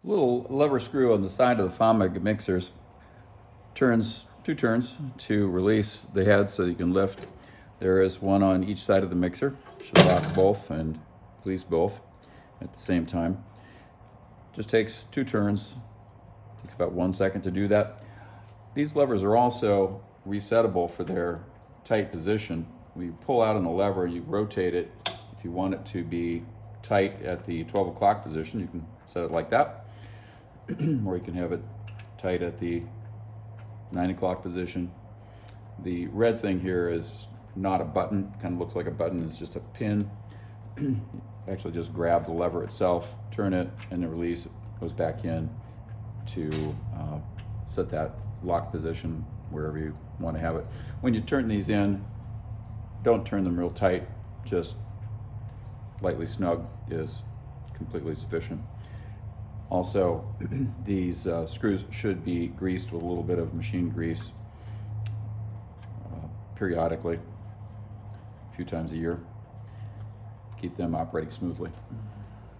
Little lever screw on the side of the Famag mixers turns 2 turns to release the head so you can lift. There is one on each side of the mixer. Should lock both and release both at the same time. Just takes 2 turns. Takes about 1 second to do that. These levers are also resettable for their tight position. When you pull out on the lever, you rotate it. If you want it to be tight at the 12 o'clock position, you can set it like that. Or you can have it tight at the 9 o'clock position. The red thing here is not a button, kind of looks like a button, it's just a pin. Actually just grab the lever itself, turn it, and then release it. Goes back in to set that lock position wherever you want to have it. When you turn these in, don't turn them real tight, just lightly snug is completely sufficient. Also, these screws should be greased with a little bit of machine grease periodically, a few times a year, keep them operating smoothly.